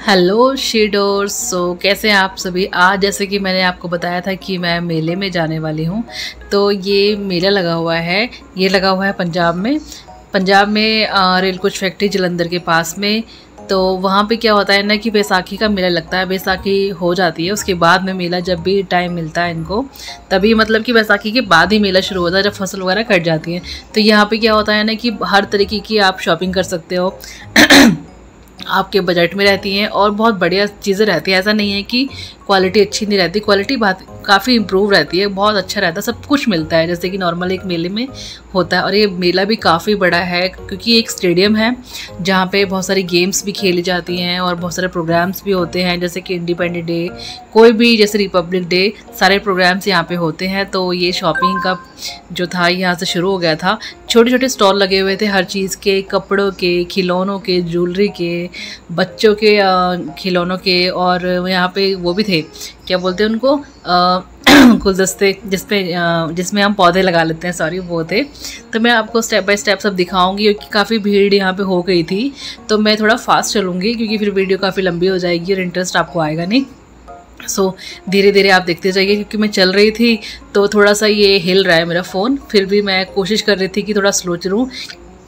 Hello शीडोर्स। कैसे हैं आप सभी। आज जैसे कि मैंने आपको बताया था कि मैं मेले में जाने वाली हूँ, तो ये मेला लगा हुआ है। ये लगा हुआ है पंजाब में रेल कोच फैक्ट्री जलंधर के पास में। तो वहाँ पे क्या होता है ना कि बैसाखी का मेला लगता है। बैसाखी हो जाती है, उसके बाद में मेला, जब भी टाइम मिलता है इनको तभी, मतलब कि बैसाखी के बाद ही मेला शुरू होता है, जब फसल वगैरह कट जाती है। तो यहाँ पे क्या होता है ना कि हर तरीके की आप शॉपिंग कर सकते हो आपके बजट में रहती हैं और बहुत बढ़िया चीज़ें रहती हैं। ऐसा नहीं है कि क्वालिटी अच्छी नहीं रहती, क्वालिटी काफ़ी इम्प्रूव रहती है, बहुत अच्छा रहता है, सब कुछ मिलता है जैसे कि नॉर्मल एक मेले में होता है। और ये मेला भी काफ़ी बड़ा है क्योंकि एक स्टेडियम है जहाँ पे बहुत सारी गेम्स भी खेली जाती हैं और बहुत सारे प्रोग्राम्स भी होते हैं, जैसे कि इंडिपेंडेंस डे, कोई भी जैसे रिपब्लिक डे, सारे प्रोग्राम्स यहाँ पे होते हैं। तो ये शॉपिंग का जो था यहाँ से शुरू हो गया था। छोटे छोटे स्टॉल लगे हुए थे हर चीज़ के, कपड़ों के, खिलौनों के, ज्वेलरी के, बच्चों के खिलौनों के, और यहाँ पे वो भी थे, क्या बोलते हैं उनको, गुलदस्ते जिसमें हम पौधे लगा लेते हैं, सॉरी, वो थे। तो मैं आपको स्टेप बाय स्टेप सब दिखाऊंगी क्योंकि काफ़ी भीड़ यहाँ पे हो गई थी, तो मैं थोड़ा फास्ट चलूँगी क्योंकि फिर वीडियो काफ़ी लंबी हो जाएगी और इंटरेस्ट आपको आएगा नहीं। धीरे धीरे आप देखते जाइए क्योंकि मैं चल रही थी तो थोड़ा सा ये हिल रहा है मेरा फ़ोन, फिर भी मैं कोशिश कर रही थी कि थोड़ा स्लो चलूँ।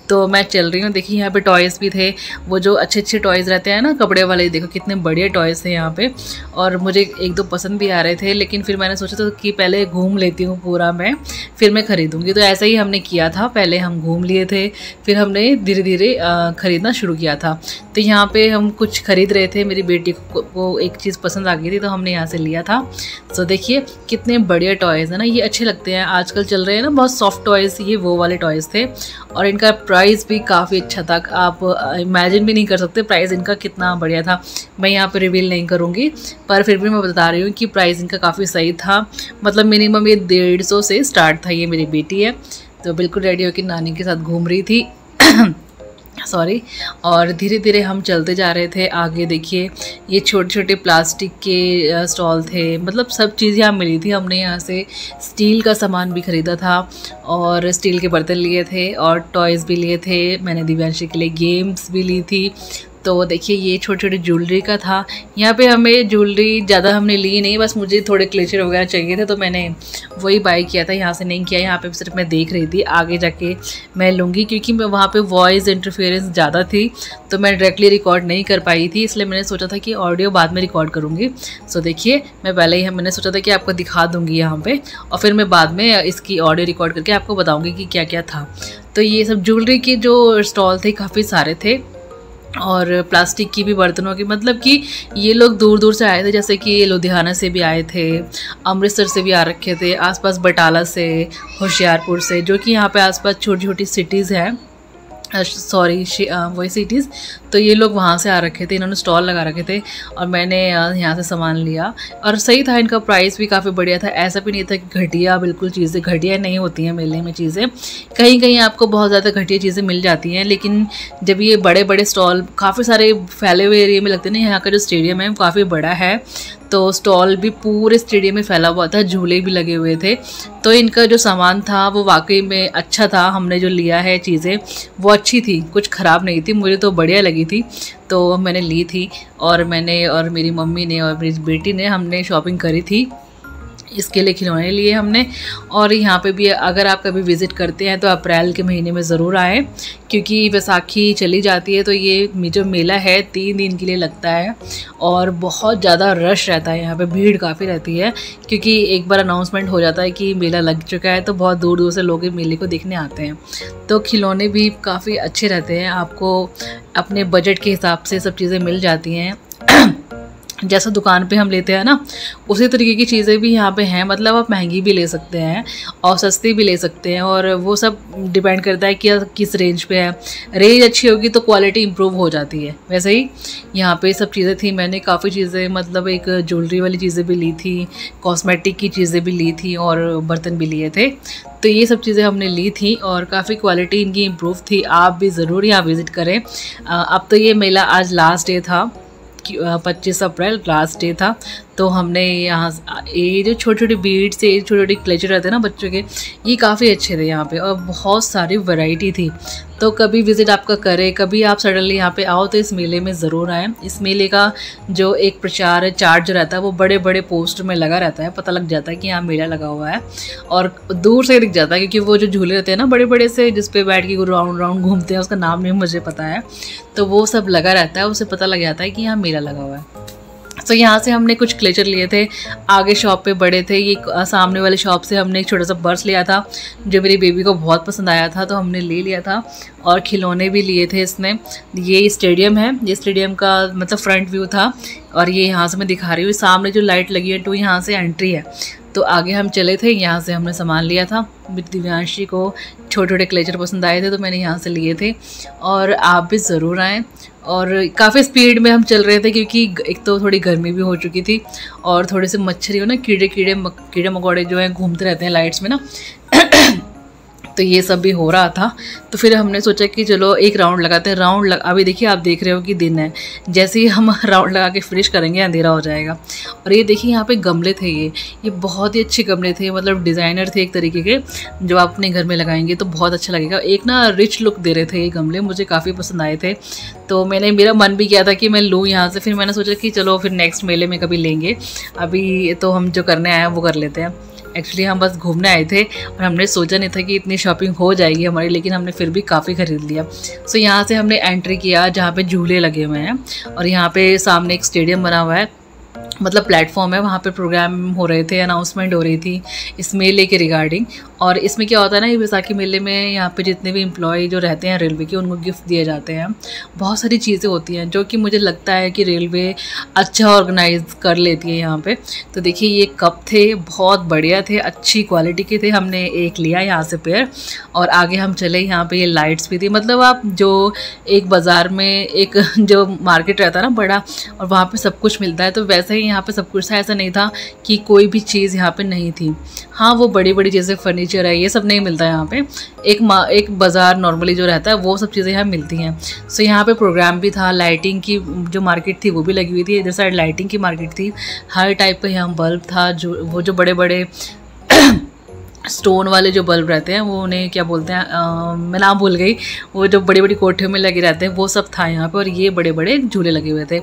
तो मैं चल रही हूँ। देखिए यहाँ पे टॉयज़ भी थे, वो जो अच्छे अच्छे टॉयज़ रहते हैं ना कपड़े वाले, देखो कितने बढ़िया टॉयज़ थे यहाँ पे, और मुझे एक दो पसंद भी आ रहे थे, लेकिन फिर मैंने सोचा था कि पहले घूम लेती हूँ पूरा मैं, फिर मैं ख़रीदूँगी। तो ऐसा ही हमने किया था, पहले हम घूम लिए थे, फिर हमने धीरे धीरे ख़रीदना शुरू किया था। तो यहाँ पर हम कुछ ख़रीद रहे थे, मेरी बेटी को एक चीज़ पसंद आ गई थी तो हमने यहाँ से लिया था। तो देखिए कितने बढ़िया टॉयज़ है ना, ये अच्छे लगते हैं, आजकल चल रहे हैं ना बहुत सॉफ्ट टॉयज़, ये वो वाले टॉयज़ थे। और इनका प्राइस भी काफ़ी अच्छा था, आप इमेजिन भी नहीं कर सकते प्राइस इनका कितना बढ़िया था। मैं यहाँ पे रिवील नहीं करूँगी, पर फिर भी मैं बता रही हूँ कि प्राइस इनका काफ़ी सही था, मतलब मिनिमम ये 150 से स्टार्ट था। ये मेरी बेटी है तो बिल्कुल रेडी होकर नानी के साथ घूम रही थी सॉरी। और धीरे धीरे हम चलते जा रहे थे आगे। देखिए ये छोटे छोटे प्लास्टिक के स्टॉल थे, मतलब सब चीज़ यहाँ मिली थी। हमने यहाँ से स्टील का सामान भी ख़रीदा था और स्टील के बर्तन लिए थे और टॉयज़ भी लिए थे। मैंने दिव्यांशी के लिए गेम्स भी ली थी। तो देखिए ये छोटे छोटे ज्वेलरी का था। यहाँ पे हमें ज्वेलरी ज़्यादा हमने ली नहीं, बस मुझे थोड़े क्लेचर वगैरह चाहिए थे तो मैंने वही बाय किया था, यहाँ से नहीं किया। यहाँ पे सिर्फ मैं देख रही थी, आगे जाके मैं लूँगी क्योंकि मैं वहाँ पे वॉइस इंटरफेरेंस ज़्यादा थी तो मैं डायरेक्टली रिकॉर्ड नहीं कर पाई थी, इसलिए मैंने सोचा था कि ऑडियो बाद में रिकॉर्ड करूँगी। सो देखिए मैं पहले ही मैंने सोचा था कि आपको दिखा दूँगी यहाँ पर, और फिर मैं बाद में इसकी ऑडियो रिकॉर्ड करके आपको बताऊँगी कि क्या क्या था। तो ये सब ज्वेलरी के जो स्टॉल थे काफ़ी सारे थे, और प्लास्टिक की भी बर्तनों की, मतलब कि ये लोग दूर दूर से आए थे, जैसे कि लुधियाना से भी आए थे, अमृतसर से भी आ रखे थे, आसपास बटाला से, होशियारपुर से, जो कि यहाँ पे आसपास छोटी छोटी सिटीज़ हैं, सॉरी वही सिटीज़। तो ये लोग वहाँ से आ रखे थे, इन्होंने स्टॉल लगा रखे थे और मैंने यहाँ से सामान लिया और सही था। इनका प्राइस भी काफ़ी बढ़िया था, ऐसा भी नहीं था कि घटिया, बिल्कुल चीज़ें घटिया नहीं होती हैं मेले में। चीज़ें कहीं कहीं आपको बहुत ज़्यादा घटिया चीज़ें मिल जाती हैं, लेकिन जब ये बड़े बड़े स्टॉल काफ़ी सारे फैले हुए एरिया में लगते हैं ना, यहाँ का जो स्टेडियम है काफ़ी बड़ा है, तो स्टॉल भी पूरे स्टेडियम में फैला हुआ था, झूले भी लगे हुए थे। तो इनका जो सामान था वो वाकई में अच्छा था। हमने जो लिया है चीज़ें वो अच्छी थी, कुछ ख़राब नहीं थी, मुझे तो बढ़िया लगी थी तो मैंने ली थी। और मैंने और मेरी मम्मी ने और मेरी बेटी ने हमने शॉपिंग करी थी, इसके लिए खिलौने लिए हमने। और यहाँ पे भी अगर आप कभी विज़िट करते हैं तो अप्रैल के महीने में ज़रूर आएँ क्योंकि बैसाखी चली जाती है तो ये जो मेला है 3 दिन के लिए लगता है और बहुत ज़्यादा रश रहता है, यहाँ पे भीड़ काफ़ी रहती है क्योंकि एक बार अनाउंसमेंट हो जाता है कि मेला लग चुका है तो बहुत दूर दूर से लोग मेले को देखने आते हैं। तो खिलौने भी काफ़ी अच्छे रहते हैं, आपको अपने बजट के हिसाब से सब चीज़ें मिल जाती हैं जैसा दुकान पे हम लेते हैं ना, उसी तरीके की चीज़ें भी यहाँ पे हैं। मतलब आप महंगी भी ले सकते हैं और सस्ती भी ले सकते हैं, और वो सब डिपेंड करता है कि किस रेंज पे है। रेंज अच्छी होगी तो क्वालिटी इंप्रूव हो जाती है। वैसे ही यहाँ पे सब चीज़ें थी, मैंने काफ़ी चीज़ें, मतलब एक ज्वेलरी वाली चीज़ें भी ली थी, कॉस्मेटिक की चीज़ें भी ली थी और बर्तन भी लिए थे। तो ये सब चीज़ें हमने ली थी और काफ़ी क्वालिटी इनकी इम्प्रूव थी। आप भी ज़रूर यहाँ विज़िट करें। अब तो ये मेला आज लास्ट डे था, 25 अप्रैल लास्ट डे था, तो हमने यहाँ ये जो छोटी छोटी बीड्स से छोटे छोटे क्लेचर रहते हैं ना बच्चों के, ये काफ़ी अच्छे थे यहाँ पे और बहुत सारी वैरायटी थी। तो कभी विज़िट आपका करें, कभी आप सडनली यहाँ पे आओ तो इस मेले में ज़रूर आएँ। इस मेले का जो एक प्रचार है, चार्ट जो रहता है वो बड़े बड़े पोस्टर में लगा रहता है, पता लग जाता है कि यहाँ मेला लगा हुआ है और दूर से दिख जाता है, क्योंकि वो जो झूले रहते हैं ना बड़े बड़े से जिस पे बैठ के राउंड राउंड घूमते हैं, उसका नाम नहीं मुझे पता है, तो वो सब लगा रहता है, उससे पता लग जाता है कि यहाँ मेला लगा हुआ है। तो यहाँ से हमने कुछ क्लेचर लिए थे, आगे शॉप पे बड़े थे, ये सामने वाले शॉप से हमने एक छोटा सा पर्स लिया था जो मेरी बेबी को बहुत पसंद आया था, तो हमने ले लिया था। और खिलौने भी लिए थे इसमें। ये स्टेडियम है, ये स्टेडियम का मतलब फ्रंट व्यू था और ये यहाँ से मैं दिखा रही हूँ, सामने जो लाइट लगी है तो यहाँ से एंट्री है। तो आगे हम चले थे, यहाँ से हमने सामान लिया था। दिव्यांशी को छोटे छोटे क्लेचर पसंद आए थे तो मैंने यहाँ से लिए थे, और आप भी ज़रूर आएँ। और काफ़ी स्पीड में हम चल रहे थे क्योंकि एक तो थोड़ी गर्मी भी हो चुकी थी और थोड़े से मच्छर हो ना, कीड़े मकोड़े जो हैं घूमते रहते हैं लाइट्स में ना तो ये सब भी हो रहा था। तो फिर हमने सोचा कि चलो एक राउंड लगाते हैं। अभी देखिए, आप देख रहे हो कि दिन है, जैसे ही हम राउंड लगा के फिनिश करेंगे अंधेरा हो जाएगा। और ये देखिए यहाँ पे गमले थे, ये बहुत ही अच्छे गमले थे, मतलब डिज़ाइनर थे एक तरीके के, जो आप अपने घर में लगाएंगे तो बहुत अच्छा लगेगा। एक ना रिच लुक दे रहे थे ये गमले, मुझे काफ़ी पसंद आए थे। तो मेरा मन भी किया था कि मैं लूँ यहाँ से, फिर मैंने सोचा कि चलो फिर नेक्स्ट मेले में कभी लेंगे, अभी तो हम जो करने आए हैं वो कर लेते हैं। एक्चुअली हम बस घूमने आए थे और हमने सोचा नहीं था कि इतनी शॉपिंग हो जाएगी हमारी, लेकिन हमने फिर भी काफ़ी ख़रीद लिया। सो यहाँ से हमने एंट्री किया जहाँ पे झूले लगे हुए हैं और यहाँ पे सामने एक स्टेडियम बना हुआ है, मतलब प्लेटफॉर्म है, वहाँ पे प्रोग्राम हो रहे थे, अनाउंसमेंट हो रही थी इस मेले के रिगार्डिंग। और इसमें क्या होता है ना, ये बैसाखी मेले में यहाँ पे जितने भी एम्प्लॉय जो रहते हैं रेलवे के, उनको गिफ्ट दिए जाते हैं। बहुत सारी चीज़ें होती हैं जो कि मुझे लगता है कि रेलवे अच्छा ऑर्गेनाइज कर लेती है यहाँ पे। तो देखिए ये कप थे, बहुत बढ़िया थे, अच्छी क्वालिटी के थे, हमने एक लिया यहाँ से पेयर। और आगे हम चले, यहाँ पे ये लाइट्स भी थी, मतलब आप जो एक बाज़ार में एक जो मार्केट रहता है ना बड़ा, और वहाँ पे सब कुछ मिलता है, तो वैसे ही यहाँ पे सब कुछ था। ऐसा नहीं था कि कोई भी चीज़ यहाँ पे नहीं थी। हाँ, वो बड़ी बड़ी जैसे फर्नीचर है ये सब नहीं मिलता यहाँ पे, एक बाज़ार नॉर्मली जो रहता है वो सब चीज़ें यहाँ मिलती हैं। सो यहाँ पे प्रोग्राम भी था, लाइटिंग की जो मार्केट थी वो भी लगी हुई थी, इधर साइड लाइटिंग की मार्केट थी, हर टाइप का यहाँ बल्ब था, जो बड़े बड़े स्टोन वाले जो बल्ब रहते हैं, वो उन्हें क्या बोलते हैं, मैं नाम भूल गई, वो जो बड़ी बड़ी कोठियों में लगे रहते हैं वो सब था यहाँ पे। और ये बड़े बड़े झूले लगे हुए थे,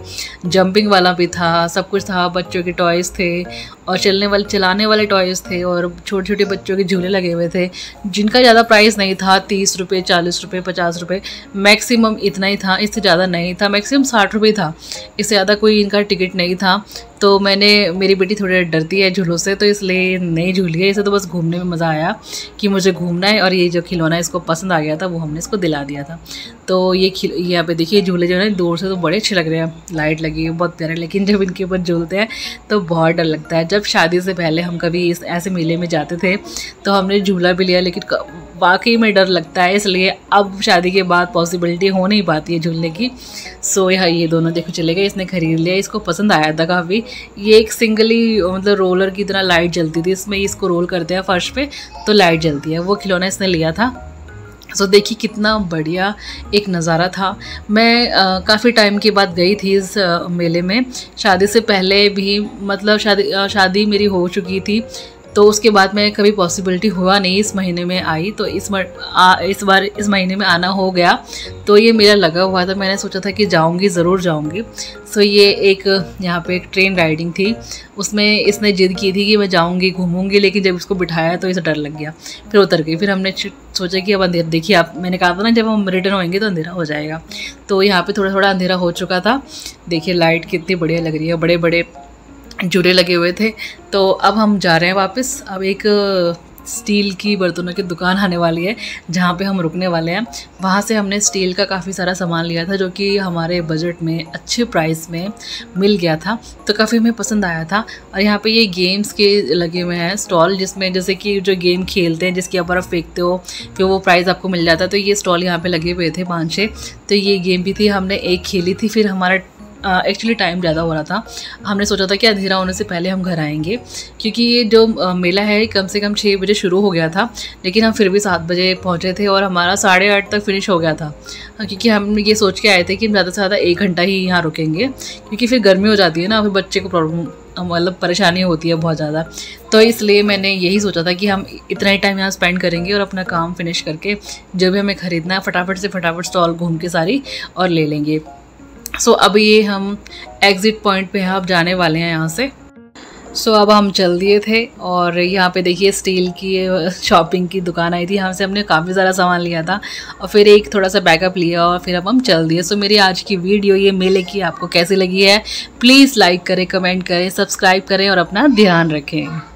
जंपिंग वाला भी था, सब कुछ था, बच्चों के टॉयज़ थे और चलाने वाले टॉयज़ थे, और छोटे छोटे बच्चों के झूले लगे हुए थे जिनका ज़्यादा प्राइस नहीं था, 30 रुपये, 40 रुपये, 50 रुपये मैक्सिमम इतना ही था, इससे ज़्यादा नहीं था, मैक्सिमम 60 रुपये था, इससे ज़्यादा कोई इनका टिकट नहीं था। तो मेरी बेटी थोड़ी डरती है झूलों से, तो इसलिए नहीं झूली है, इसे तो बस घूमने में मज़ा आया कि मुझे घूमना है, और ये जो खिलौना इसको पसंद आ गया था वो हमने इसको दिला दिया था। तो ये यहाँ पे देखिए झूले जो है दूर से तो बड़े अच्छे लग रहे हैं, लाइट लगी है बहुत प्यारे, लेकिन जब इनके ऊपर झूलते हैं तो बहुत डर लगता है। जब शादी से पहले हम कभी ऐसे मेले में जाते थे तो हमने झूला भी लिया, लेकिन वाकई में डर लगता है, इसलिए अब शादी के बाद पॉसिबिलिटी हो नहीं पाती है झूलने की। सो ये दोनों देखो चले गए, इसने खरीद लिया, इसको पसंद आया था काफ़ी। ये एक सिंगली मतलब रोलर की तरह लाइट जलती थी, इसमें इसको रोल करते हैं फर्श पे तो लाइट जलती है, वो खिलौना इसने लिया था। सो देखिए कितना बढ़िया एक नज़ारा था। मैं काफ़ी टाइम के बाद गई थी इस मेले में, शादी से पहले भी, मतलब शादी मेरी हो चुकी थी, तो उसके बाद में कभी पॉसिबिलिटी हुआ नहीं, इस महीने में आई, तो इस बार इस महीने में आना हो गया। तो ये मेला लगा हुआ था, मैंने सोचा था कि जाऊंगी, ज़रूर जाऊंगी। सो ये एक यहाँ पे एक ट्रेन राइडिंग थी, उसमें इसने जिद की थी कि मैं जाऊंगी, घूमूंगी, लेकिन जब इसको बिठाया तो इसे डर लग गया, फिर उतर गई। फिर हमने सोचा कि अब अंधेरा, देखिए आप, मैंने कहा था ना जब हम रिटर्न होंगे तो अंधेरा हो जाएगा, तो यहाँ पर थोड़ा थोड़ा अंधेरा हो चुका था। देखिए लाइट कितनी बढ़िया लग रही है, बड़े बड़े झूले लगे हुए थे। तो अब हम जा रहे हैं वापस। अब एक स्टील की बर्तनों की दुकान आने वाली है जहाँ पे हम रुकने वाले हैं, वहाँ से हमने स्टील का काफ़ी सारा सामान लिया था जो कि हमारे बजट में अच्छे प्राइस में मिल गया था, तो काफ़ी हमें पसंद आया था। और यहाँ पे ये गेम्स के लगे हुए हैं स्टॉल, जिसमें जैसे कि जो गेम खेलते हैं जिसके ऊपर आप फेंकते हो फिर वो प्राइज़ आपको मिल जाता है, तो ये स्टॉल यहाँ पर लगे हुए थे 5-6। तो ये गेम भी थी, हमने एक खेली थी, फिर हमारा एक्चुअली टाइम ज़्यादा हो रहा था, हमने सोचा था कि अंधेरा होने से पहले हम घर आएंगे, क्योंकि ये जो मेला है कम से कम 6 बजे शुरू हो गया था, लेकिन हम फिर भी 7 बजे पहुँचे थे और हमारा 8:30 तक फिनिश हो गया था, क्योंकि हम ये सोच के आए थे कि हम ज़्यादा से ज़्यादा 1 घंटा ही यहाँ रुकेंगे, क्योंकि फिर गर्मी हो जाती है ना, फिर बच्चे को प्रॉब्लम मतलब परेशानी होती है बहुत ज़्यादा। तो इसलिए मैंने यही सोचा था कि हम इतना ही टाइम यहाँ स्पेंड करेंगे और अपना काम फिनिश करके जो भी हमें ख़रीदना है फटाफट स्टॉल घूम के सारी और ले लेंगे। सो अब ये हम एग्ज़िट पॉइंट पे अब जाने वाले हैं यहाँ से। सो अब हम चल दिए थे और यहाँ पे देखिए स्टील की शॉपिंग की दुकान आई थी, यहाँ से हमने काफ़ी सारा सामान लिया था और फिर एक थोड़ा सा बैकअप लिया और फिर अब हम चल दिए। सो मेरी आज की वीडियो ये मेले की आपको कैसी लगी है, प्लीज़ लाइक करें, कमेंट करें, सब्सक्राइब करें और अपना ध्यान रखें।